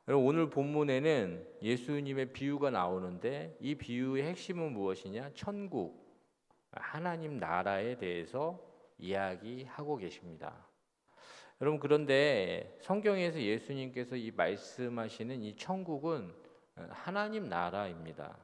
여러분, 오늘 본문에는 예수님의 비유가 나오는데 이 비유의 핵심은 무엇이냐? 천국, 하나님 나라에 대해서 이야기하고 계십니다. 여러분, 그런데 성경에서 예수님께서 이 말씀하시는 이 천국은 하나님 나라입니다.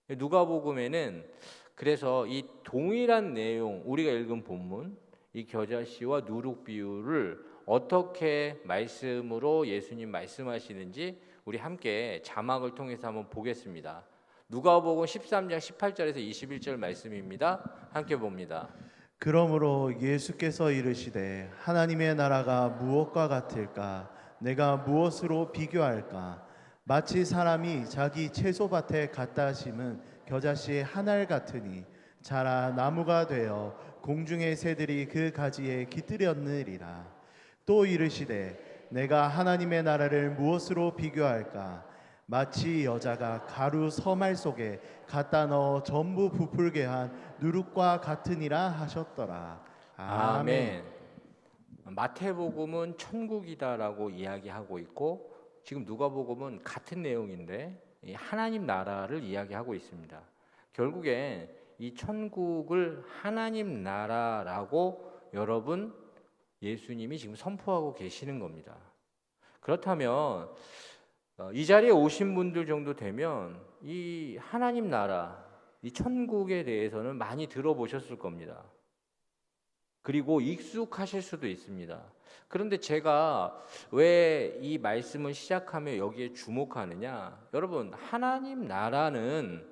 누가복음에는 그래서 이 동일한 내용, 우리가 읽은 본문, 이 겨자씨와 누룩 비유를 어떻게 말씀으로 예수님 말씀하시는지 우리 함께 자막을 통해서 한번 보겠습니다. 누가복음 13장 18절에서 21절 말씀입니다. 함께 봅니다. 그러므로 예수께서 이르시되 하나님의 나라가 무엇과 같을까? 내가 무엇으로 비교할까? 마치 사람이 자기 채소밭에 갖다 심은 겨자씨 한 알 같으니 자라 나무가 되어 공중의 새들이 그 가지에 깃들였느니라. 또 이르시되 내가 하나님의 나라를 무엇으로 비교할까? 마치 여자가 가루 서말 속에 갖다 넣어 전부 부풀게 한 누룩과 같으니라 하셨더라. 아멘. 아멘. 마태복음은 천국이다라고 이야기하고 있고 지금 누가복음은 같은 내용인데 이 하나님 나라를 이야기하고 있습니다. 결국엔 이 천국을 하나님 나라라고 여러분 예수님이 지금 선포하고 계시는 겁니다. 그렇다면 이 자리에 오신 분들 정도 되면 이 하나님 나라, 이 천국에 대해서는 많이 들어보셨을 겁니다. 그리고 익숙하실 수도 있습니다. 그런데 제가 왜 이 말씀을 시작하며 여기에 주목하느냐? 여러분, 하나님 나라는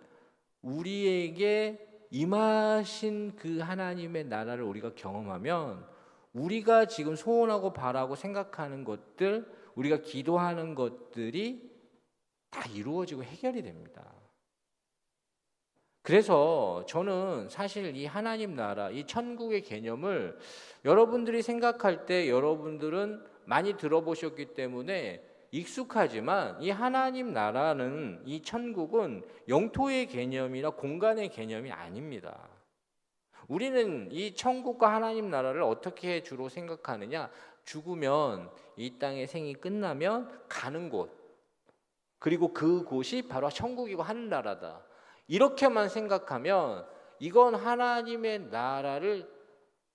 우리에게 임하신 그 하나님의 나라를 우리가 경험하면 우리가 지금 소원하고 바라고 생각하는 것들, 우리가 기도하는 것들이 다 이루어지고 해결이 됩니다. 그래서 저는 사실 이 하나님 나라, 이 천국의 개념을 여러분들이 생각할 때 여러분들은 많이 들어보셨기 때문에 익숙하지만 이 하나님 나라는, 이 천국은 영토의 개념이나 공간의 개념이 아닙니다. 우리는 이 천국과 하나님 나라를 어떻게 주로 생각하느냐? 죽으면 이 땅의 생이 끝나면 가는 곳, 그리고 그곳이 바로 천국이고 하늘나라다. 이렇게만 생각하면 이건 하나님의 나라를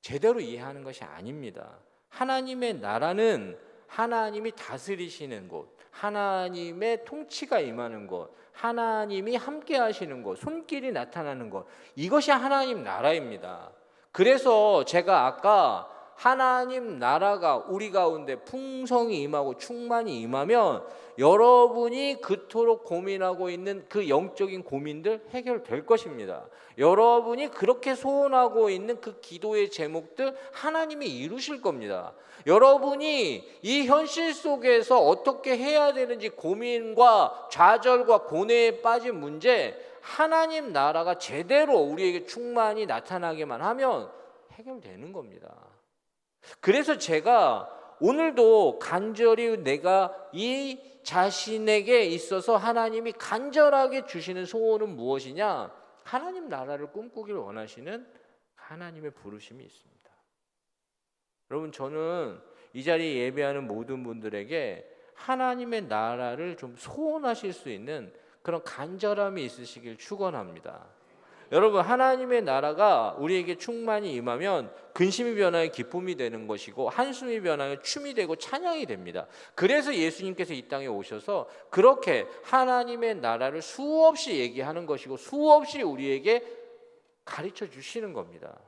제대로 이해하는 것이 아닙니다. 하나님의 나라는 하나님이 다스리시는 곳, 하나님의 통치가 임하는 곳, 하나님이 함께 하시는 곳, 손길이 나타나는 곳, 이것이 하나님 나라입니다. 그래서 제가 아까 하나님 나라가 우리 가운데 풍성이 임하고 충만이 임하면 여러분이 그토록 고민하고 있는 그 영적인 고민들 해결될 것입니다. 여러분이 그렇게 소원하고 있는 그 기도의 제목들 하나님이 이루실 겁니다. 여러분이 이 현실 속에서 어떻게 해야 되는지 고민과 좌절과 고뇌에 빠진 문제, 하나님 나라가 제대로 우리에게 충만히 나타나게만 하면 해결되는 겁니다. 그래서 제가 오늘도 간절히 내가 이 자신에게 있어서 하나님이 간절하게 주시는 소원은 무엇이냐? 하나님 나라를 꿈꾸기를 원하시는 하나님의 부르심이 있습니다. 여러분, 저는 이 자리에 예배하는 모든 분들에게 하나님의 나라를 좀 소원하실 수 있는 그런 간절함이 있으시길 축원합니다. 여러분, 하나님의 나라가 우리에게 충만히 임하면 근심이 변하여 기쁨이 되는 것이고 한숨이 변하여 춤이 되고 찬양이 됩니다. 그래서 예수님께서 이 땅에 오셔서 그렇게 하나님의 나라를 수없이 얘기하는 것이고 수없이 우리에게 가르쳐 주시는 겁니다.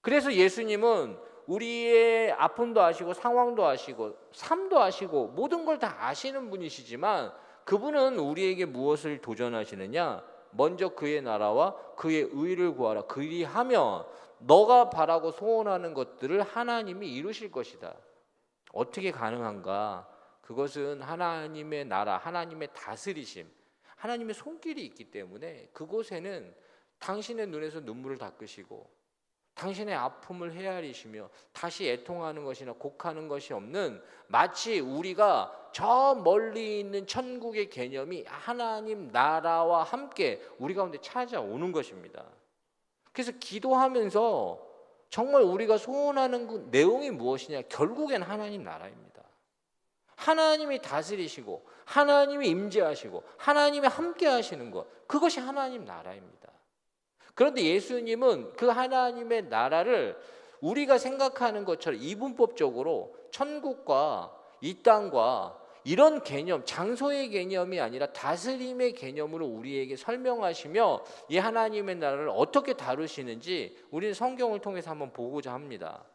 그래서 예수님은 우리의 아픔도 아시고 상황도 아시고 삶도 아시고 모든 걸 다 아시는 분이시지만 그분은 우리에게 무엇을 도전하시느냐? 먼저 그의 나라와 그의 의를 구하라. 그리하면 너가 바라고 소원하는 것들을 하나님이 이루실 것이다. 어떻게 가능한가? 그것은 하나님의 나라, 하나님의 다스리심, 하나님의 손길이 있기 때문에 그곳에는 당신의 눈에서 눈물을 닦으시고 당신의 아픔을 헤아리시며 다시 애통하는 것이나 곡하는 것이 없는, 마치 우리가 저 멀리 있는 천국의 개념이 하나님 나라와 함께 우리 가운데 찾아오는 것입니다. 그래서 기도하면서 정말 우리가 소원하는 그 내용이 무엇이냐? 결국엔 하나님 나라입니다. 하나님이 다스리시고 하나님이 임재하시고 하나님이 함께 하시는 것, 그것이 하나님 나라입니다. 그런데 예수님은 그 하나님의 나라를 우리가 생각하는 것처럼 이분법적으로 천국과 이 땅과 이런 개념, 장소의 개념이 아니라 다스림의 개념으로 우리에게 설명하시며 이 하나님의 나라를 어떻게 다루시는지 우리는 성경을 통해서 한번 보고자 합니다.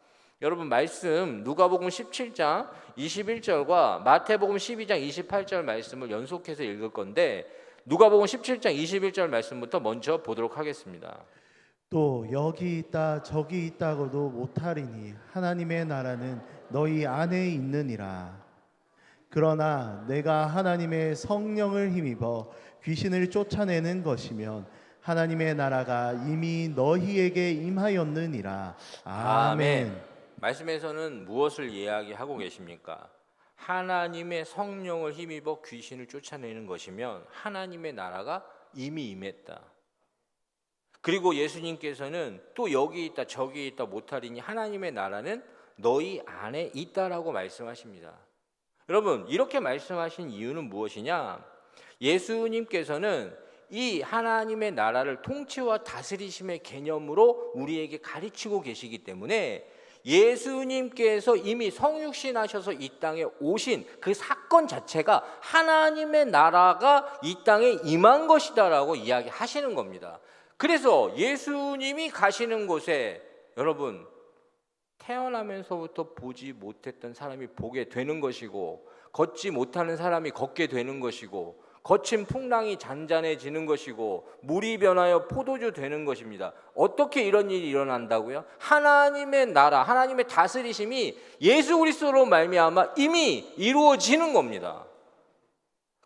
여러분, 말씀 누가복음 17장 21절과 마태복음 12장 28절 말씀을 연속해서 읽을 건데, 누가복음 17장 21절 말씀부터 먼저 보도록 하겠습니다. 또 여기 있다 저기 있다고도 못하리니 하나님의 나라는 너희 안에 있느니라. 그러나 내가 하나님의 성령을 힘입어 귀신을 쫓아내는 것이면 하나님의 나라가 이미 너희에게 임하였느니라. 아멘. 말씀에서는 무엇을 이야기하고 계십니까? 하나님의 성령을 힘입어 귀신을 쫓아내는 것이면 하나님의 나라가 이미 임했다. 그리고 예수님께서는 또 여기 있다 저기 있다 못하리니 하나님의 나라는 너희 안에 있다라고 말씀하십니다. 여러분, 이렇게 말씀하신 이유는 무엇이냐? 예수님께서는 이 하나님의 나라를 통치와 다스리심의 개념으로 우리에게 가르치고 계시기 때문에 예수님께서 이미 성육신하셔서 이 땅에 오신 그 사건 자체가 하나님의 나라가 이 땅에 임한 것이다라고 이야기하시는 겁니다. 그래서 예수님이 가시는 곳에 여러분, 태어나면서부터 보지 못했던 사람이 보게 되는 것이고, 걷지 못하는 사람이 걷게 되는 것이고, 거친 풍랑이 잔잔해지는 것이고, 물이 변하여 포도주 되는 것입니다. 어떻게 이런 일이 일어난다고요? 하나님의 나라, 하나님의 다스리심이 예수 그리스도로 말미암아 이미 이루어지는 겁니다.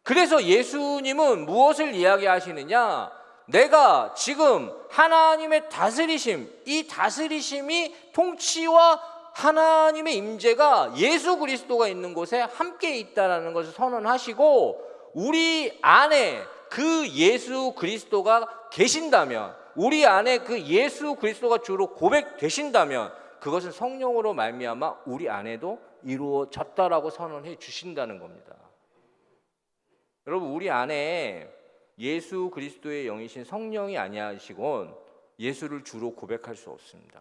그래서 예수님은 무엇을 이야기하시느냐? 내가 지금 하나님의 다스리심, 이 다스리심이 통치와 하나님의 임재가 예수 그리스도가 있는 곳에 함께 있다라는 것을 선언하시고, 우리 안에 그 예수 그리스도가 계신다면, 우리 안에 그 예수 그리스도가 주로 고백되신다면 그것은 성령으로 말미암아 우리 안에도 이루어졌다라고 선언해 주신다는 겁니다. 여러분, 우리 안에 예수 그리스도의 영이신 성령이 아니하시곤 예수를 주로 고백할 수 없습니다.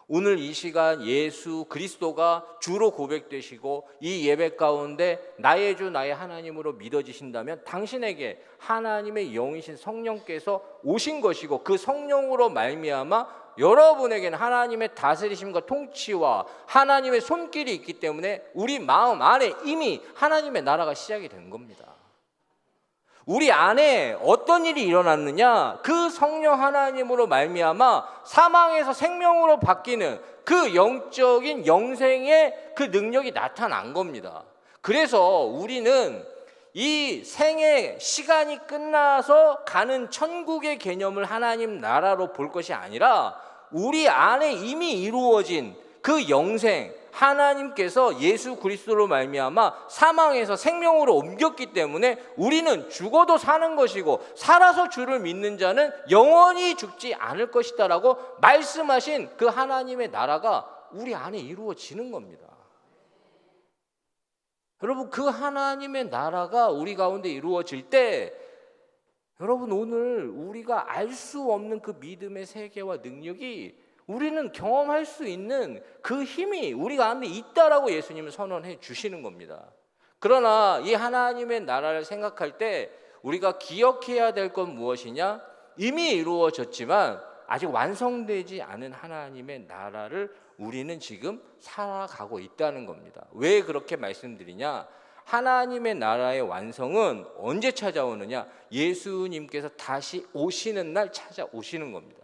오늘 이 시간 예수 그리스도가 주로 고백되시고 이 예배 가운데 나의 주 나의 하나님으로 믿어지신다면 당신에게 하나님의 영이신 성령께서 오신 것이고, 그 성령으로 말미암아 여러분에게는 하나님의 다스리심과 통치와 하나님의 손길이 있기 때문에 우리 마음 안에 이미 하나님의 나라가 시작이 된 겁니다. 우리 안에 어떤 일이 일어났느냐? 그 성령 하나님으로 말미암아 사망에서 생명으로 바뀌는 그 영적인 영생의 그 능력이 나타난 겁니다. 그래서 우리는 이 생의 시간이 끝나서 가는 천국의 개념을 하나님 나라로 볼 것이 아니라 우리 안에 이미 이루어진 그 영생, 하나님께서 예수 그리스도로 말미암아 사망에서 생명으로 옮겼기 때문에 우리는 죽어도 사는 것이고 살아서 주를 믿는 자는 영원히 죽지 않을 것이다라고 말씀하신 그 하나님의 나라가 우리 안에 이루어지는 겁니다. 여러분, 그 하나님의 나라가 우리 가운데 이루어질 때 여러분, 오늘 우리가 알 수 없는 그 믿음의 세계와 능력이 우리는 경험할 수 있는 그 힘이 우리가 안에 있다라고 예수님은 선언해 주시는 겁니다. 그러나 이 하나님의 나라를 생각할 때 우리가 기억해야 될 건 무엇이냐? 이미 이루어졌지만 아직 완성되지 않은 하나님의 나라를 우리는 지금 살아가고 있다는 겁니다. 왜 그렇게 말씀드리냐? 하나님의 나라의 완성은 언제 찾아오느냐? 예수님께서 다시 오시는 날 찾아오시는 겁니다.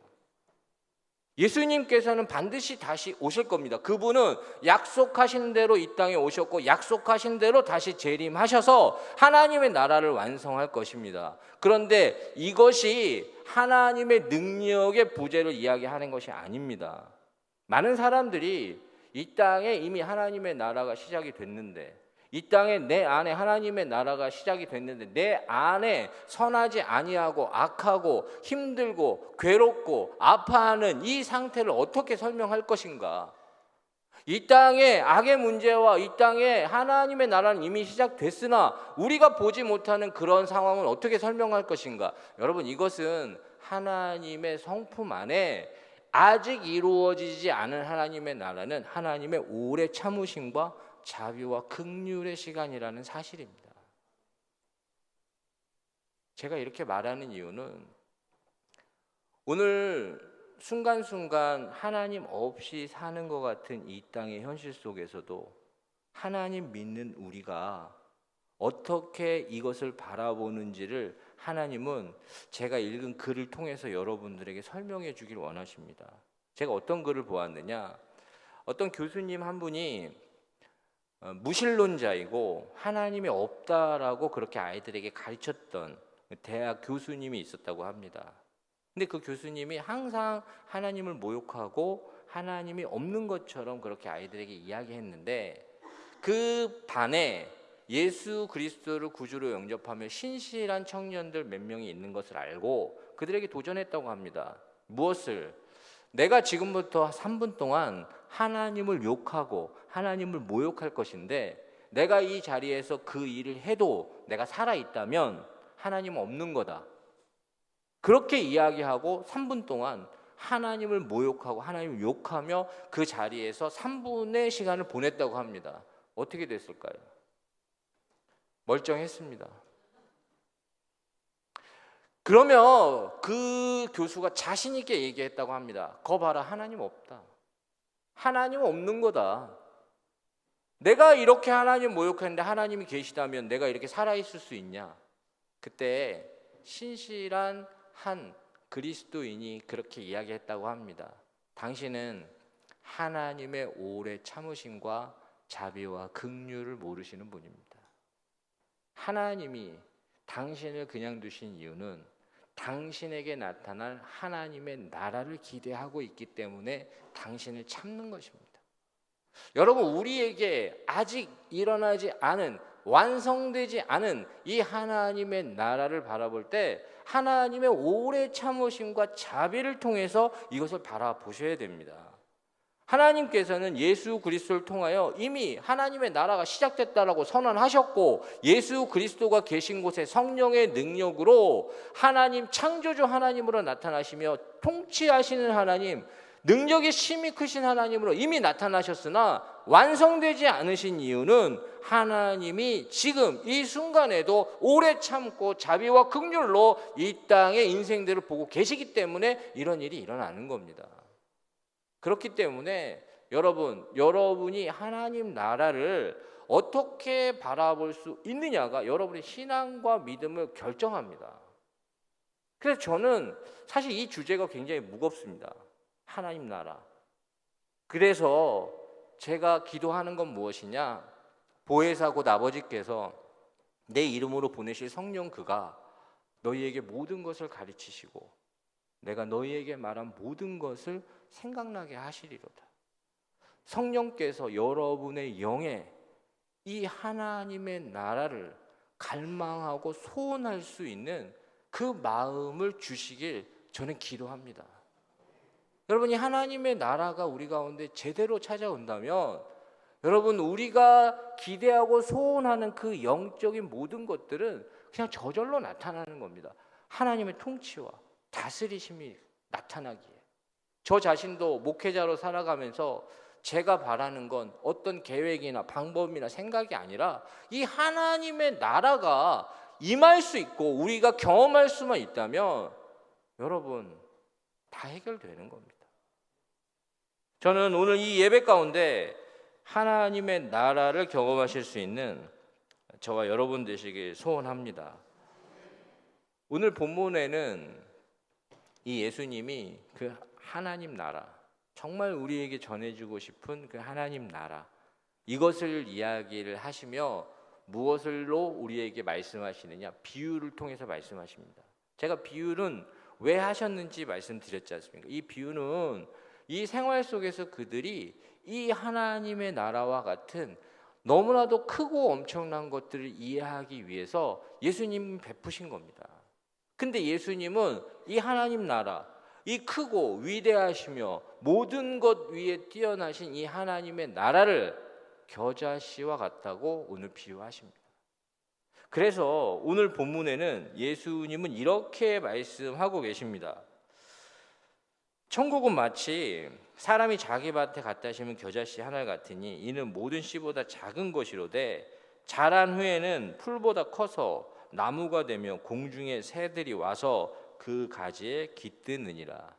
예수님께서는 반드시 다시 오실 겁니다. 그분은 약속하신 대로 이 땅에 오셨고 약속하신 대로 다시 재림하셔서 하나님의 나라를 완성할 것입니다. 그런데 이것이 하나님의 능력의 부재를 이야기하는 것이 아닙니다. 많은 사람들이 이 땅에 이미 하나님의 나라가 시작이 됐는데, 이 땅에 내 안에 하나님의 나라가 시작이 됐는데 내 안에 선하지 아니하고 악하고 힘들고 괴롭고 아파하는 이 상태를 어떻게 설명할 것인가? 이 땅에 악의 문제와 이 땅에 하나님의 나라는 이미 시작됐으나 우리가 보지 못하는 그런 상황을 어떻게 설명할 것인가? 여러분, 이것은 하나님의 성품 안에 아직 이루어지지 않은 하나님의 나라는 하나님의 오래 참으심과 자비와 긍휼의 시간이라는 사실입니다. 제가 이렇게 말하는 이유는 오늘 순간순간 하나님 없이 사는 것 같은 이 땅의 현실 속에서도 하나님 믿는 우리가 어떻게 이것을 바라보는지를 하나님은 제가 읽은 글을 통해서 여러분들에게 설명해 주길 원하십니다. 제가 어떤 글을 보았느냐, 어떤 교수님 한 분이 무신론자이고 하나님이 없다라고 그렇게 아이들에게 가르쳤던 대학 교수님이 있었다고 합니다. 근데 그 교수님이 항상 하나님을 모욕하고 하나님이 없는 것처럼 그렇게 아이들에게 이야기했는데 그 반에 예수 그리스도를 구주로 영접하며 신실한 청년들 몇 명이 있는 것을 알고 그들에게 도전했다고 합니다. 무엇을? 내가 지금부터 3분 동안 하나님을 욕하고 하나님을 모욕할 것인데 내가 이 자리에서 그 일을 해도 내가 살아있다면 하나님은 없는 거다. 그렇게 이야기하고 3분 동안 하나님을 모욕하고 하나님을 욕하며 그 자리에서 3분의 시간을 보냈다고 합니다. 어떻게 됐을까요? 멀쩡했습니다. 그러면 그 교수가 자신 있게 얘기했다고 합니다. 거 봐라, 하나님 없다. 하나님은 없는 거다. 내가 이렇게 하나님 모욕했는데 하나님이 계시다면 내가 이렇게 살아있을 수 있냐? 그때 신실한 한 그리스도인이 그렇게 이야기했다고 합니다. 당신은 하나님의 오래 참으심과 자비와 긍휼을 모르시는 분입니다. 하나님이 당신을 그냥 두신 이유는 당신에게 나타날 하나님의 나라를 기대하고 있기 때문에 당신을 참는 것입니다. 여러분, 우리에게 아직 일어나지 않은, 완성되지 않은 이 하나님의 나라를 바라볼 때 하나님의 오래 참으심과 자비를 통해서 이것을 바라보셔야 됩니다. 하나님께서는 예수 그리스도를 통하여 이미 하나님의 나라가 시작됐다라고 선언하셨고 예수 그리스도가 계신 곳에 성령의 능력으로 하나님, 창조주 하나님으로 나타나시며 통치하시는 하나님, 능력이 심히 크신 하나님으로 이미 나타나셨으나 완성되지 않으신 이유는 하나님이 지금 이 순간에도 오래 참고 자비와 긍휼로 이 땅의 인생들을 보고 계시기 때문에 이런 일이 일어나는 겁니다. 그렇기 때문에 여러분이 하나님 나라를 어떻게 바라볼 수 있느냐가 여러분의 신앙과 믿음을 결정합니다. 그래서 저는 사실 이 주제가 굉장히 무겁습니다. 하나님 나라. 그래서 제가 기도하는 건 무엇이냐? 보혜사 곧 아버지께서 내 이름으로 보내실 성령 그가 너희에게 모든 것을 가르치시고 내가 너희에게 말한 모든 것을 생각나게 하시리로다. 성령께서 여러분의 영에 이 하나님의 나라를 갈망하고 소원할 수 있는 그 마음을 주시길 저는 기도합니다. 여러분이 하나님의 나라가 우리 가운데 제대로 찾아온다면 여러분, 우리가 기대하고 소원하는 그 영적인 모든 것들은 그냥 저절로 나타나는 겁니다. 하나님의 통치와 다스리심이 나타나기에. 저 자신도 목회자로 살아가면서 제가 바라는 건 어떤 계획이나 방법이나 생각이 아니라 이 하나님의 나라가 임할 수 있고 우리가 경험할 수만 있다면 여러분 다 해결되는 겁니다. 저는 오늘 이 예배 가운데 하나님의 나라를 경험하실 수 있는 저와 여러분 되시길 소원합니다. 오늘 본문에는 이 예수님이 그 하나님 나라, 정말 우리에게 전해주고 싶은 그 하나님 나라, 이것을 이야기를 하시며 무엇을로 우리에게 말씀하시느냐? 비유를 통해서 말씀하십니다. 제가 비유는 왜 하셨는지 말씀드렸지 않습니까? 이 비유는 이 생활 속에서 그들이 이 하나님의 나라와 같은 너무나도 크고 엄청난 것들을 이해하기 위해서 예수님이 베푸신 겁니다. 근데 예수님은 이 하나님 나라, 이 크고 위대하시며 모든 것 위에 뛰어나신 이 하나님의 나라를 겨자씨와 같다고 오늘 비유하십니다. 그래서 오늘 본문에는 예수님은 이렇게 말씀하고 계십니다. 천국은 마치 사람이 자기 밭에 갖다 심은 겨자씨 하나 같으니 이는 모든 씨보다 작은 것이로되 자란 후에는 풀보다 커서 나무가 되며 공중의 새들이 와서 그 가지에 깃드느니라.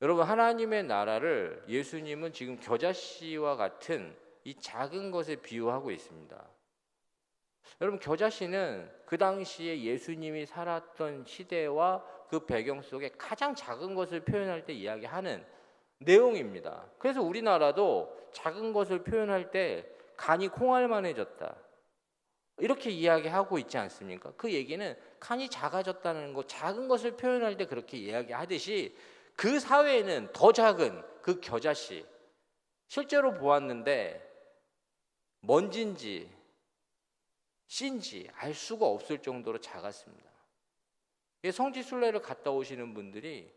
여러분, 하나님의 나라를 예수님은 지금 겨자씨와 같은 이 작은 것에 비유하고 있습니다. 여러분, 겨자씨는 그 당시에 예수님이 살았던 시대와 그 배경 속에 가장 작은 것을 표현할 때 이야기하는 내용입니다. 그래서 우리나라도 작은 것을 표현할 때 간이 콩알만해졌다, 이렇게 이야기하고 있지 않습니까? 그 얘기는 칸이 작아졌다는 것, 작은 것을 표현할 때 그렇게 이야기하듯이 그 사회에는 더 작은 그 겨자씨, 실제로 보았는데 먼지인지 씨인지 알 수가 없을 정도로 작았습니다. 성지순례를 갔다 오시는 분들이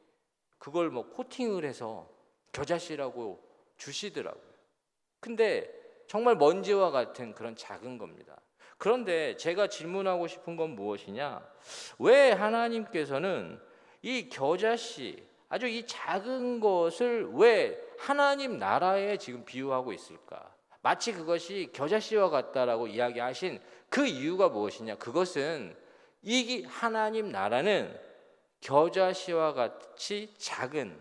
그걸 뭐 코팅을 해서 겨자씨라고 주시더라고요. 근데 정말 먼지와 같은 그런 작은 겁니다. 그런데 제가 질문하고 싶은 건 무엇이냐? 왜 하나님께서는 이 겨자씨, 아주 이 작은 것을 왜 하나님 나라에 지금 비유하고 있을까? 마치 그것이 겨자씨와 같다라고 이야기하신 그 이유가 무엇이냐? 그것은 이 하나님 나라는 겨자씨와 같이 작은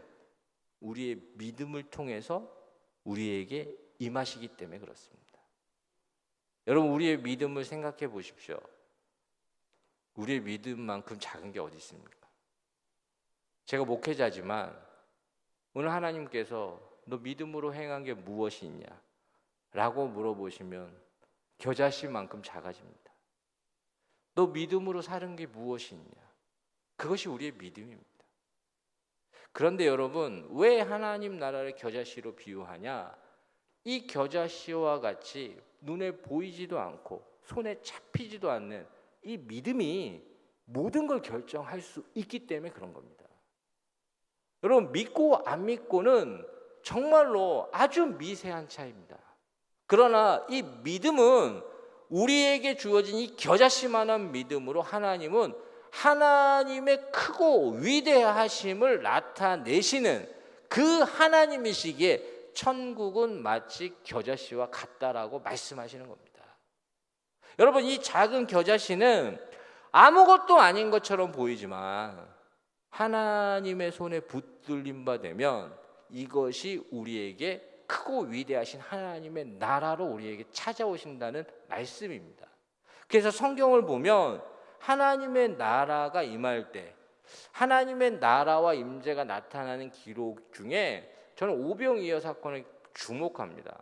우리의 믿음을 통해서 우리에게 임하시기 때문에 그렇습니다. 여러분, 우리의 믿음을 생각해 보십시오. 우리의 믿음만큼 작은 게 어디 있습니까? 제가 목회자지만 오늘 하나님께서 너 믿음으로 행한 게 무엇이 있냐? 라고 물어보시면 겨자씨만큼 작아집니다. 너 믿음으로 사는 게 무엇이 있냐? 그것이 우리의 믿음입니다. 그런데 여러분, 왜 하나님 나라를 겨자씨로 비유하냐? 이 겨자씨와 같이 눈에 보이지도 않고 손에 잡히지도 않는 이 믿음이 모든 걸 결정할 수 있기 때문에 그런 겁니다. 여러분, 믿고 안 믿고는 정말로 아주 미세한 차이입니다. 그러나 이 믿음은 우리에게 주어진 이 겨자씨만한 믿음으로 하나님은 하나님의 크고 위대하심을 나타내시는 그 하나님이시기에 천국은 마치 겨자씨와 같다라고 말씀하시는 겁니다. 여러분, 이 작은 겨자씨는 아무것도 아닌 것처럼 보이지만 하나님의 손에 붙들림 바 되면 이것이 우리에게 크고 위대하신 하나님의 나라로 우리에게 찾아오신다는 말씀입니다. 그래서 성경을 보면 하나님의 나라가 임할 때 하나님의 나라와 임재가 나타나는 기록 중에 저는 오병이어 사건을 주목합니다.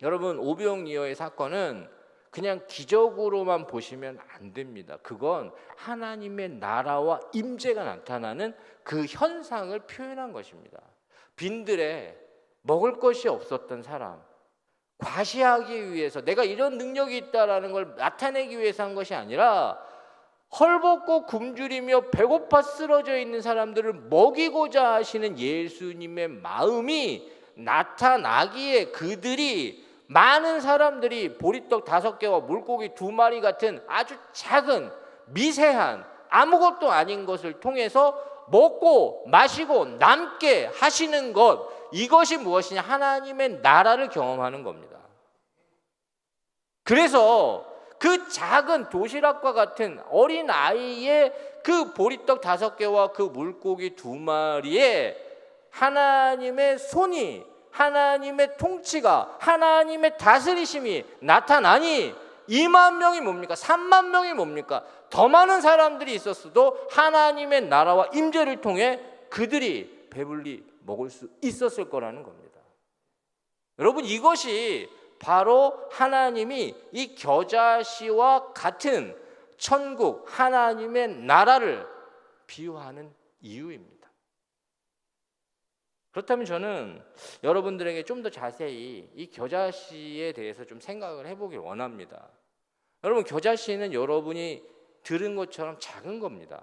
여러분, 오병이어의 사건은 그냥 기적으로만 보시면 안 됩니다. 그건 하나님의 나라와 임재가 나타나는 그 현상을 표현한 것입니다. 빈들에 먹을 것이 없었던 사람, 과시하기 위해서 내가 이런 능력이 있다라는 걸 나타내기 위해서 한 것이 아니라 헐벗고 굶주리며 배고파 쓰러져 있는 사람들을 먹이고자 하시는 예수님의 마음이 나타나기에 그들이 많은 사람들이 보리떡 5개와 물고기 2마리 같은 아주 작은 미세한 아무것도 아닌 것을 통해서 먹고 마시고 남게 하시는 것, 이것이 무엇이냐? 하나님의 나라를 경험하는 겁니다. 그래서 그 작은 도시락과 같은 어린 아이의 그 보리떡 5개와 그 물고기 2마리에 하나님의 손이, 하나님의 통치가, 하나님의 다스리심이 나타나니 2만 명이 뭡니까? 3만 명이 뭡니까? 더 많은 사람들이 있었어도 하나님의 나라와 임재를 통해 그들이 배불리 먹을 수 있었을 거라는 겁니다. 여러분, 이것이 바로 하나님이 이 겨자씨와 같은 천국 하나님의 나라를 비유하는 이유입니다. 그렇다면 저는 여러분들에게 좀 더 자세히 이 겨자씨에 대해서 좀 생각을 해보길 원합니다. 여러분, 겨자씨는 여러분이 들은 것처럼 작은 겁니다.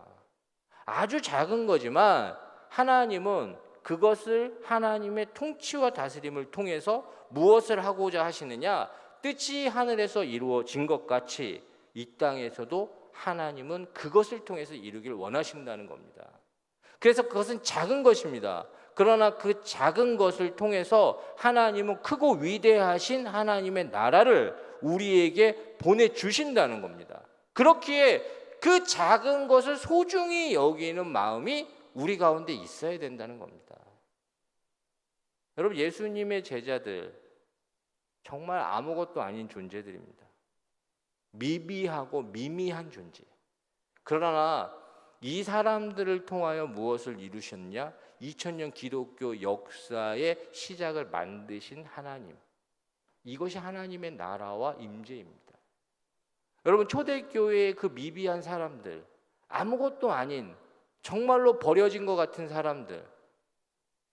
아주 작은 거지만 하나님은 그것을 하나님의 통치와 다스림을 통해서 무엇을 하고자 하시느냐? 뜻이 하늘에서 이루어진 것 같이 이 땅에서도 하나님은 그것을 통해서 이루길 원하신다는 겁니다. 그래서 그것은 작은 것입니다. 그러나 그 작은 것을 통해서 하나님은 크고 위대하신 하나님의 나라를 우리에게 보내주신다는 겁니다. 그렇기에 그 작은 것을 소중히 여기는 마음이 우리 가운데 있어야 된다는 겁니다. 여러분, 예수님의 제자들 정말 아무것도 아닌 존재들입니다. 미비하고 미미한 존재. 그러나 이 사람들을 통하여 무엇을 이루셨냐? 2000년 기독교 역사의 시작을 만드신 하나님. 이것이 하나님의 나라와 임재입니다. 여러분, 초대교회의 그 미비한 사람들, 아무것도 아닌 정말로 버려진 것 같은 사람들,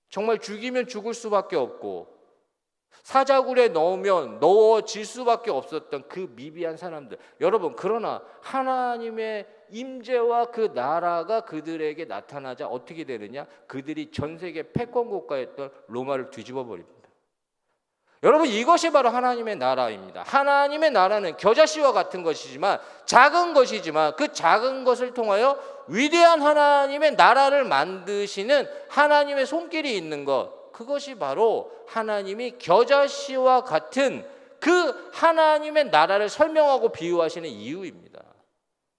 정말 죽이면 죽을 수밖에 없고 사자굴에 넣어질 수밖에 없었던 그 미비한 사람들. 여러분, 그러나 하나님의 임재와 그 나라가 그들에게 나타나자 어떻게 되느냐? 그들이 전 세계 패권 국가였던 로마를 뒤집어 버립니다. 여러분, 이것이 바로 하나님의 나라입니다. 하나님의 나라는 겨자씨와 같은 것이지만, 작은 것이지만 그 작은 것을 통하여 위대한 하나님의 나라를 만드시는 하나님의 손길이 있는 것, 그것이 바로 하나님이 겨자씨와 같은 그 하나님의 나라를 설명하고 비유하시는 이유입니다.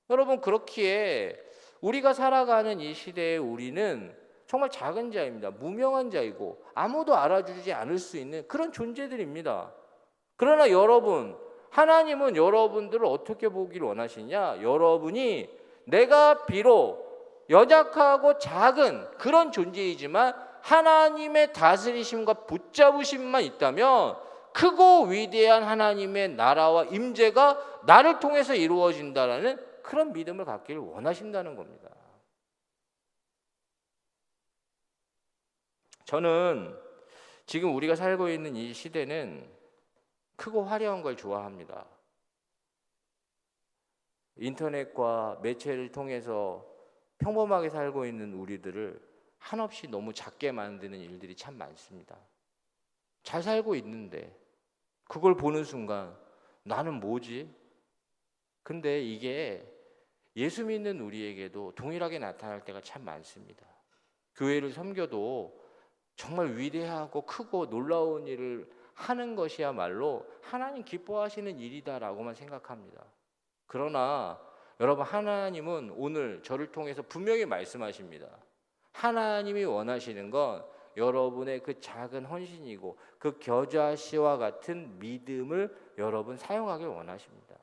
여러분, 그렇기에 우리가 살아가는 이 시대에 우리는 정말 작은 자입니다. 무명한 자이고 아무도 알아주지 않을 수 있는 그런 존재들입니다. 그러나 여러분, 하나님은 여러분들을 어떻게 보기를 원하시냐? 여러분이 내가 비록 연약하고 작은 그런 존재이지만 하나님의 다스리심과 붙잡으심만 있다면 크고 위대한 하나님의 나라와 임재가 나를 통해서 이루어진다라는 그런 믿음을 갖기를 원하신다는 겁니다. 저는 지금 우리가 살고 있는 이 시대는 크고 화려한 걸 좋아합니다. 인터넷과 매체를 통해서 평범하게 살고 있는 우리들을 한없이 너무 작게 만드는 일들이 참 많습니다. 잘 살고 있는데 그걸 보는 순간 나는 뭐지? 근데 이게 예수 믿는 우리에게도 동일하게 나타날 때가 참 많습니다. 교회를 섬겨도 정말 위대하고 크고 놀라운 일을 하는 것이야말로 하나님 기뻐하시는 일이다라고만 생각합니다. 그러나 여러분, 하나님은 오늘 저를 통해서 분명히 말씀하십니다. 하나님이 원하시는 건 여러분의 그 작은 헌신이고 그 겨자씨와 같은 믿음을 여러분 사용하길 원하십니다.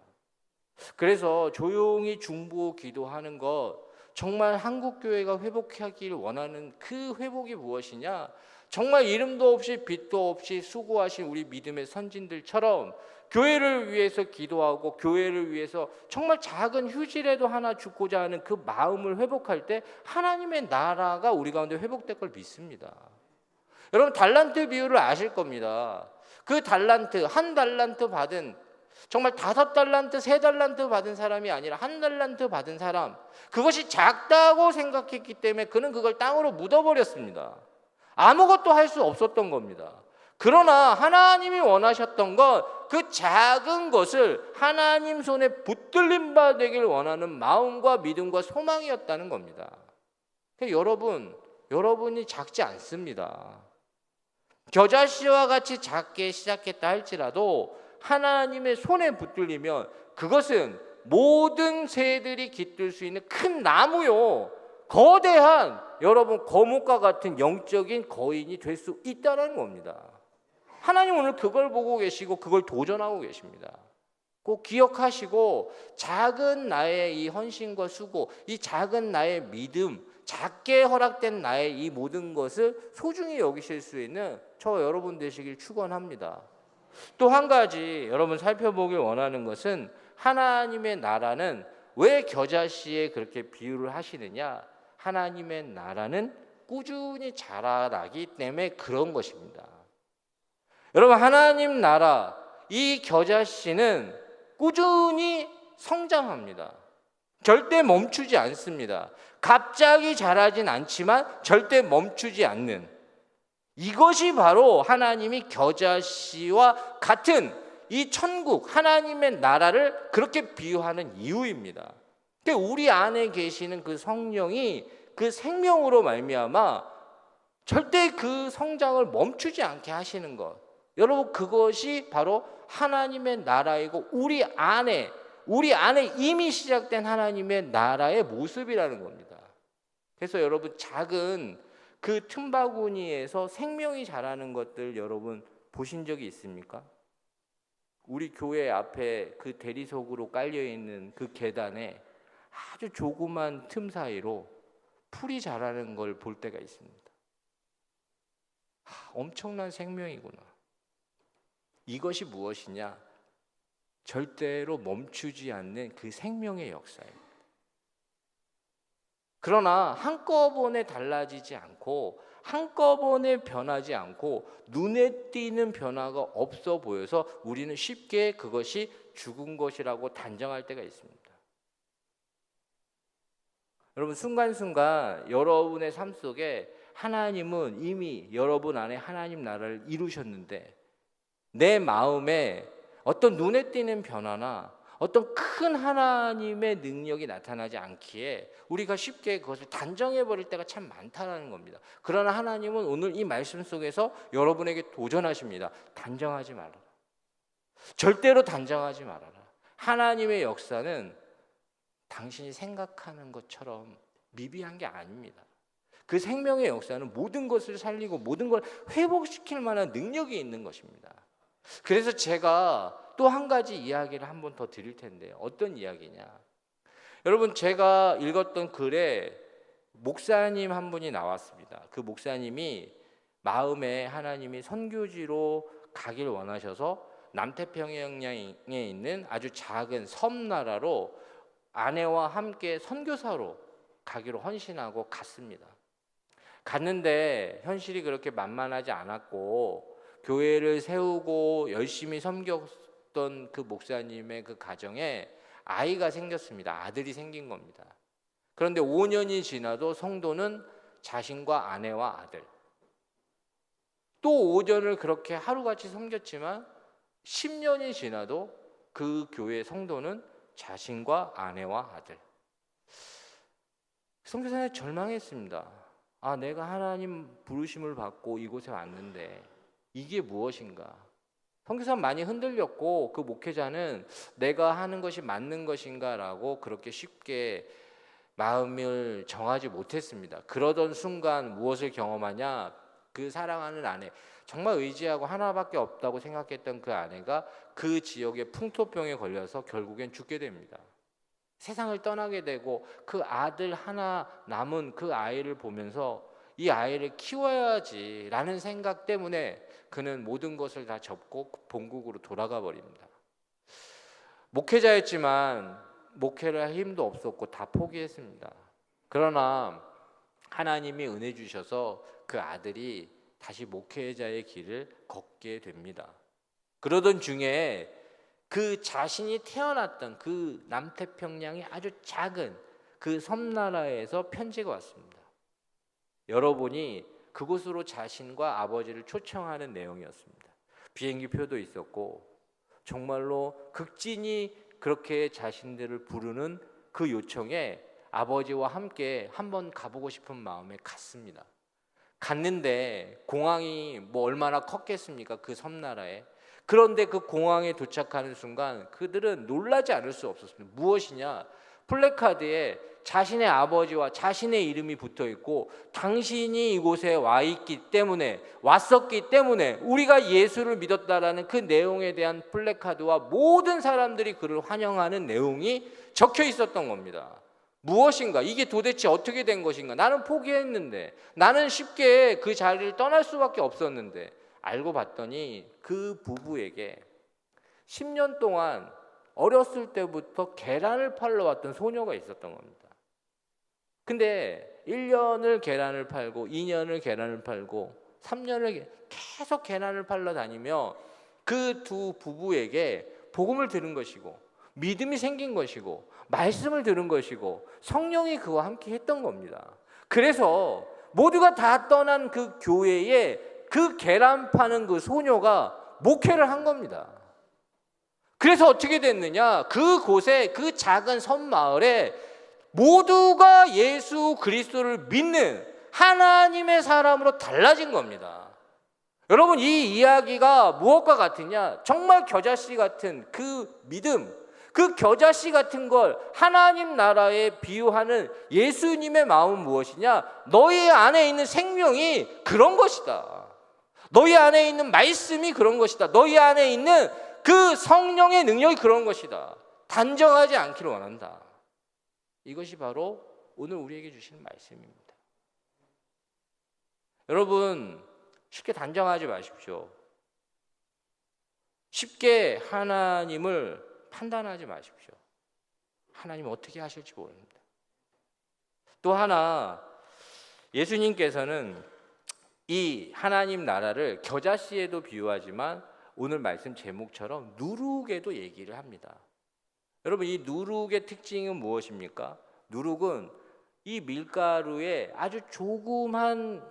그래서 조용히 중보 기도하는 것, 정말 한국교회가 회복하길 원하는 그 회복이 무엇이냐? 정말 이름도 없이 빛도 없이 수고하신 우리 믿음의 선진들처럼 교회를 위해서 기도하고 교회를 위해서 정말 작은 휴지라도 하나 주고자 하는 그 마음을 회복할 때 하나님의 나라가 우리 가운데 회복될 걸 믿습니다. 여러분, 달란트 비유를 아실 겁니다. 그 달란트, 한 달란트 받은, 정말 5달란트, 3달란트 받은 사람이 아니라 1달란트 받은 사람, 그것이 작다고 생각했기 때문에 그는 그걸 땅으로 묻어버렸습니다. 아무것도 할 수 없었던 겁니다. 그러나 하나님이 원하셨던 건 그 작은 것을 하나님 손에 붙들림 바 되길 원하는 마음과 믿음과 소망이었다는 겁니다. 여러분이 작지 않습니다. 겨자씨와 같이 작게 시작했다 할지라도 하나님의 손에 붙들리면 그것은 모든 새들이 깃들 수 있는 큰 나무요, 거대한 여러분 거목과 같은 영적인 거인이 될 수 있다는 겁니다. 하나님 오늘 그걸 보고 계시고 그걸 도전하고 계십니다. 꼭 기억하시고 작은 나의 이 헌신과 수고, 이 작은 나의 믿음, 작게 허락된 나의 이 모든 것을 소중히 여기실 수 있는 저 여러분 되시길 축원합니다. 또 한 가지 여러분 살펴보길 원하는 것은 하나님의 나라는 왜 겨자씨에 그렇게 비유를 하시느냐? 하나님의 나라는 꾸준히 자라나기 때문에 그런 것입니다. 여러분, 하나님 나라, 이 겨자씨는 꾸준히 성장합니다. 절대 멈추지 않습니다. 갑자기 자라진 않지만 절대 멈추지 않는, 이것이 바로 하나님이 겨자씨와 같은 이 천국, 하나님의 나라를 그렇게 비유하는 이유입니다. 우리 안에 계시는 그 성령이 그 생명으로 말미암아 절대 그 성장을 멈추지 않게 하시는 것, 여러분, 그것이 바로 하나님의 나라이고 우리 안에 이미 시작된 하나님의 나라의 모습이라는 겁니다. 그래서 여러분, 작은 그 틈바구니에서 생명이 자라는 것들 여러분 보신 적이 있습니까? 우리 교회 앞에 그 대리석으로 깔려 있는 그 계단에 아주 조그만 틈 사이로 풀이 자라는 걸 볼 때가 있습니다. 엄청난 생명이구나. 이것이 무엇이냐? 절대로 멈추지 않는 그 생명의 역사입니다. 그러나 한꺼번에 달라지지 않고 한꺼번에 변하지 않고 눈에 띄는 변화가 없어 보여서 우리는 쉽게 그것이 죽은 것이라고 단정할 때가 있습니다. 여러분, 순간순간 여러분의 삶 속에 하나님은 이미 여러분 안에 하나님 나라를 이루셨는데 내 마음에 어떤 눈에 띄는 변화나 어떤 큰 하나님의 능력이 나타나지 않기에 우리가 쉽게 그것을 단정해버릴 때가 참 많다는 겁니다. 그러나 하나님은 오늘 이 말씀 속에서 여러분에게 도전하십니다. 단정하지 말아라. 절대로 단정하지 말아라. 하나님의 역사는 당신이 생각하는 것처럼 미비한 게 아닙니다. 그 생명의 역사는 모든 것을 살리고 모든 걸 회복시킬 만한 능력이 있는 것입니다. 그래서 제가 또 한 가지 이야기를 한 번 더 드릴 텐데요. 어떤 이야기냐? 여러분, 제가 읽었던 글에 목사님 한 분이 나왔습니다. 그 목사님이 마음에 하나님이 선교지로 가길 원하셔서 남태평양에 있는 아주 작은 섬나라로 아내와 함께 선교사로 가기로 헌신하고 갔습니다. 갔는데 현실이 그렇게 만만하지 않았고 교회를 세우고 열심히 섬겼던 그 목사님의 그 가정에 아이가 생겼습니다. 아들이 생긴 겁니다. 그런데 5년이 지나도 성도는 자신과 아내와 아들, 또 5년을 그렇게 하루같이 섬겼지만 10년이 지나도 그 교회 성도는 자신과 아내와 아들. 선교사님 절망했습니다. 내가 하나님 부르심을 받고 이곳에 왔는데 이게 무엇인가? 선교사는 많이 흔들렸고 그 목회자는 내가 하는 것이 맞는 것인가라고 그렇게 쉽게 마음을 정하지 못했습니다. 그러던 순간 무엇을 경험하냐? 그 사랑하는 아내, 정말 의지하고 하나밖에 없다고 생각했던 그 아내가 그 지역의 풍토병에 걸려서 결국엔 죽게 됩니다. 세상을 떠나게 되고 그 아들 하나 남은 그 아이를 보면서 이 아이를 키워야지라는 생각 때문에 그는 모든 것을 다 접고 본국으로 돌아가 버립니다. 목회자였지만 목회를 할 힘도 없었고 다 포기했습니다. 그러나 하나님이 은혜 주셔서 그 아들이 다시 목회자의 길을 걷게 됩니다. 그러던 중에 그 자신이 태어났던 그 남태평양의 아주 작은 그 섬나라에서 편지가 왔습니다. 여러분이 그곳으로 자신과 아버지를 초청하는 내용이었습니다. 비행기표도 있었고 정말로 극진히 그렇게 자신들을 부르는 그 요청에 아버지와 함께 한번 가보고 싶은 마음에 갔습니다. 갔는데 공항이 얼마나 컸겠습니까? 그 섬나라에. 그런데 그 공항에 도착하는 순간 그들은 놀라지 않을 수 없었습니다. 무엇이냐? 플래카드에 자신의 아버지와 자신의 이름이 붙어 있고 당신이 이곳에 왔었기 때문에 우리가 예수를 믿었다라는 그 내용에 대한 플래카드와 모든 사람들이 그를 환영하는 내용이 적혀 있었던 겁니다. 무엇인가? 이게 도대체 어떻게 된 것인가? 나는 포기했는데, 나는 쉽게 그 자리를 떠날 수밖에 없었는데, 알고 봤더니 그 부부에게 10년 동안 어렸을 때부터 계란을 팔러 왔던 소녀가 있었던 겁니다. 근데 1년을 계란을 팔고 2년을 계란을 팔고 3년을 계속 계란을 팔러 다니며 그 두 부부에게 복음을 들은 것이고 믿음이 생긴 것이고 말씀을 들은 것이고 성령이 그와 함께 했던 겁니다. 그래서 모두가 다 떠난 그 교회에 그 계란 파는 그 소녀가 목회를 한 겁니다. 그래서 어떻게 됐느냐? 그곳에 그 작은 섬마을에 모두가 예수 그리스도를 믿는 하나님의 사람으로 달라진 겁니다. 여러분, 이 이야기가 무엇과 같으냐? 정말 겨자씨 같은 그 믿음, 그 겨자씨 같은 걸 하나님 나라에 비유하는 예수님의 마음은 무엇이냐? 너희 안에 있는 생명이 그런 것이다. 너희 안에 있는 말씀이 그런 것이다. 너희 안에 있는 그 성령의 능력이 그런 것이다. 단정하지 않기를 원한다. 이것이 바로 오늘 우리에게 주시는 말씀입니다. 여러분, 쉽게 단정하지 마십시오. 쉽게 하나님을 판단하지 마십시오. 하나님은 어떻게 하실지 모릅니다. 또 하나, 예수님께서는 이 하나님 나라를 겨자씨에도 비유하지만 오늘 말씀 제목처럼 누룩에도 얘기를 합니다. 여러분, 이 누룩의 특징은 무엇입니까? 누룩은 이 밀가루에 아주 조그만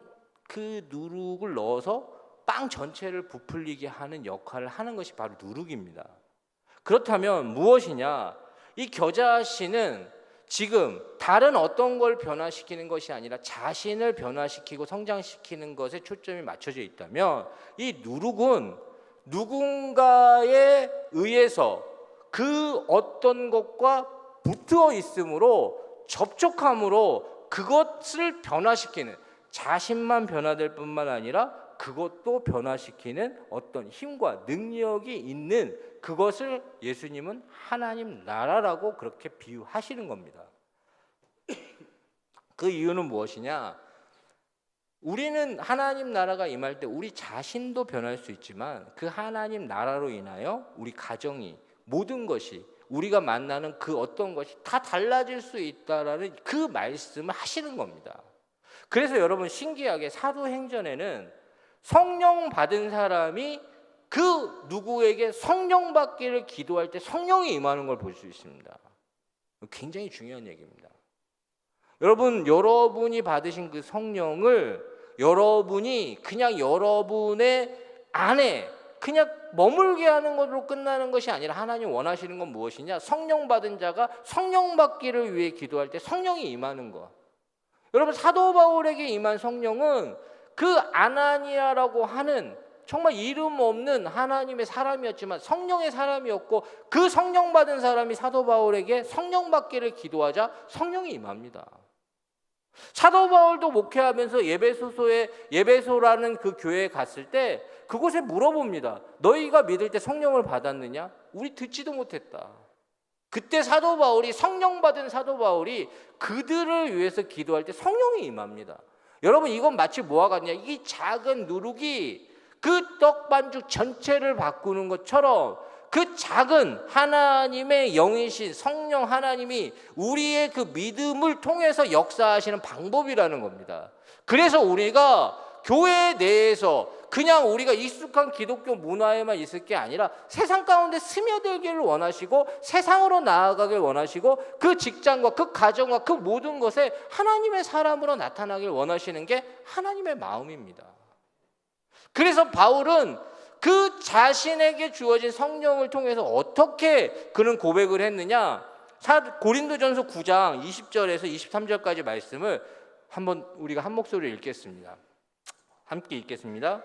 그 누룩을 넣어서 빵 전체를 부풀리게 하는 역할을 하는 것이 바로 누룩입니다. 그렇다면 무엇이냐? 이 겨자씨는 지금 다른 어떤 걸 변화시키는 것이 아니라 자신을 변화시키고 성장시키는 것에 초점이 맞춰져 있다면, 이 누룩은 누군가에 의해서 그 어떤 것과 붙어 있음으로, 접촉함으로 그것을 변화시키는, 자신만 변화될 뿐만 아니라 그것도 변화시키는 어떤 힘과 능력이 있는 그것을 예수님은 하나님 나라라고 그렇게 비유하시는 겁니다. 그 이유는 무엇이냐? 우리는 하나님 나라가 임할 때 우리 자신도 변할 수 있지만 그 하나님 나라로 인하여 우리 가정이, 모든 것이, 우리가 만나는 그 어떤 것이 다 달라질 수 있다라는 그 말씀을 하시는 겁니다. 그래서 여러분, 신기하게 사도행전에는 성령 받은 사람이 그 누구에게 성령 받기를 기도할 때 성령이 임하는 걸 볼 수 있습니다. 굉장히 중요한 얘기입니다. 여러분, 여러분이 받으신 그 성령을 여러분이 그냥 여러분의 안에 그냥 머물게 하는 것으로 끝나는 것이 아니라 하나님 원하시는 건 무엇이냐? 성령 받은 자가 성령 받기를 위해 기도할 때 성령이 임하는 것. 여러분, 사도 바울에게 임한 성령은 그 아나니아라고 하는 정말 이름 없는 하나님의 사람이었지만 성령의 사람이었고, 그 성령 받은 사람이 사도 바울에게 성령 받기를 기도하자 성령이 임합니다. 사도 바울도 목회하면서 예배소라는 그 교회에 갔을 때 그곳에 물어봅니다. 너희가 믿을 때 성령을 받았느냐? 우리 듣지도 못했다. 그때 사도 바울이, 성령 받은 사도 바울이 그들을 위해서 기도할 때 성령이 임합니다. 여러분, 이건 마치 뭐와 같냐? 이 작은 누룩이 그 떡반죽 전체를 바꾸는 것처럼 그 작은 하나님의 영이신 성령 하나님이 우리의 그 믿음을 통해서 역사하시는 방법이라는 겁니다. 그래서 우리가 교회 내에서 그냥 우리가 익숙한 기독교 문화에만 있을 게 아니라 세상 가운데 스며들기를 원하시고 세상으로 나아가길 원하시고 그 직장과 그 가정과 그 모든 것에 하나님의 사람으로 나타나길 원하시는 게 하나님의 마음입니다. 그래서 바울은 그 자신에게 주어진 성령을 통해서 어떻게 그는 고백을 했느냐? 고린도전서 9장 20절에서 23절까지 말씀을 한번 우리가 한 목소리로 읽겠습니다. 함께 읽겠습니다.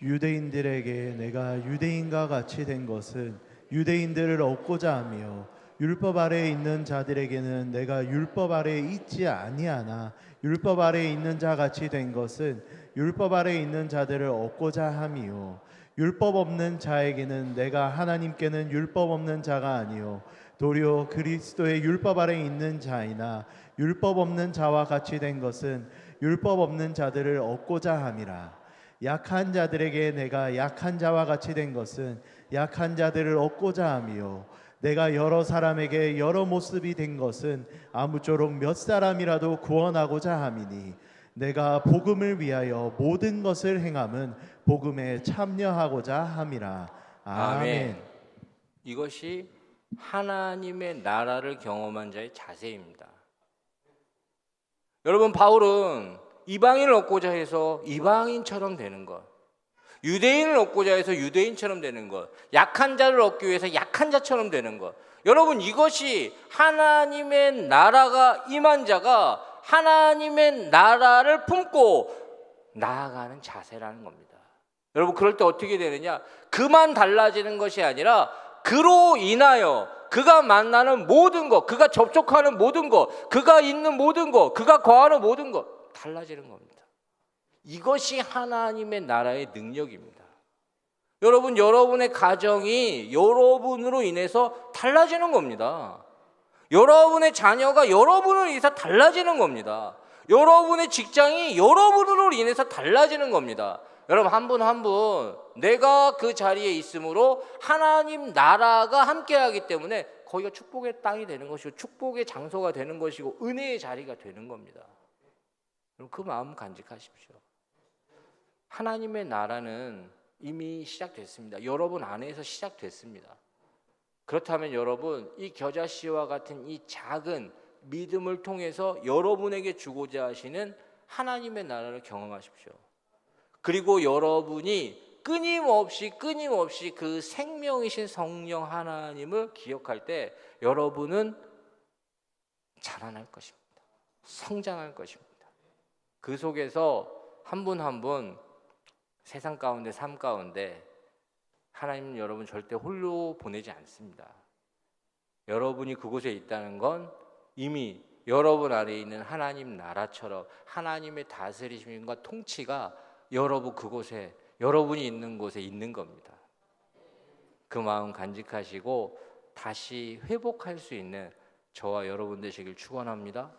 유대인들에게 내가 유대인과 같이 된 것은 유대인들을 얻고자 하며, 율법 아래에 있는 자들에게는 내가 율법 아래에 있지 아니하나 율법 아래에 있는 자 같이 된 것은 율법 아래에 있는 자들을 얻고자 함이요, 율법 없는 자에게는 내가 하나님께는 율법 없는 자가 아니요 도리어 그리스도의 율법 아래에 있는 자이나, 율법 없는 자와 같이 된 것은 율법 없는 자들을 얻고자 함이라. 약한 자들에게 내가 약한 자와 같이 된 것은 약한 자들을 얻고자 함이요, 내가 여러 사람에게 여러 모습이 된 것은 아무쪼록 몇 사람이라도 구원하고자 함이니, 내가 복음을 위하여 모든 것을 행함은 복음에 참여하고자 함이라. 아멘. 이것이 하나님의 나라를 경험한 자의 자세입니다. 여러분, 바울은 이방인을 얻고자 해서 이방인처럼 되는 것, 유대인을 얻고자 해서 유대인처럼 되는 것, 약한 자를 얻기 위해서 약한 자처럼 되는 것, 여러분, 이것이 하나님의 나라가 임한 자가 하나님의 나라를 품고 나아가는 자세라는 겁니다. 여러분, 그럴 때 어떻게 되느냐? 그만 달라지는 것이 아니라 그로 인하여 그가 만나는 모든 것, 그가 접촉하는 모든 것, 그가 있는 모든 것, 그가 거하는 모든 것 달라지는 겁니다. 이것이 하나님의 나라의 능력입니다. 여러분, 여러분의 가정이 여러분으로 인해서 달라지는 겁니다. 여러분의 자녀가 여러분으로 인해서 달라지는 겁니다. 여러분의 직장이 여러분으로 인해서 달라지는 겁니다. 여러분, 한 분 한 분 내가 그 자리에 있으므로 하나님 나라가 함께하기 때문에 거기가 축복의 땅이 되는 것이고 축복의 장소가 되는 것이고 은혜의 자리가 되는 겁니다. 여러분, 그 마음 간직하십시오. 하나님의 나라는 이미 시작됐습니다. 여러분 안에서 시작됐습니다. 그렇다면 여러분, 이 겨자씨와 같은 이 작은 믿음을 통해서 여러분에게 주고자 하시는 하나님의 나라를 경험하십시오. 그리고 여러분이 끊임없이 그 생명이신 성령 하나님을 기억할 때 여러분은 자라날 것입니다. 성장할 것입니다. 그 속에서 한 분 한 분 세상 가운데 삶 가운데 하나님은 여러분 절대 홀로 보내지 않습니다. 여러분이 그곳에 있다는 건 이미 여러분 안에 있는 하나님 나라처럼 하나님의 다스리심과 통치가 여러분 그곳에, 여러분이 있는 곳에 있는 겁니다. 그 마음 간직하시고 다시 회복할 수 있는 저와 여러분 되시길 축원합니다.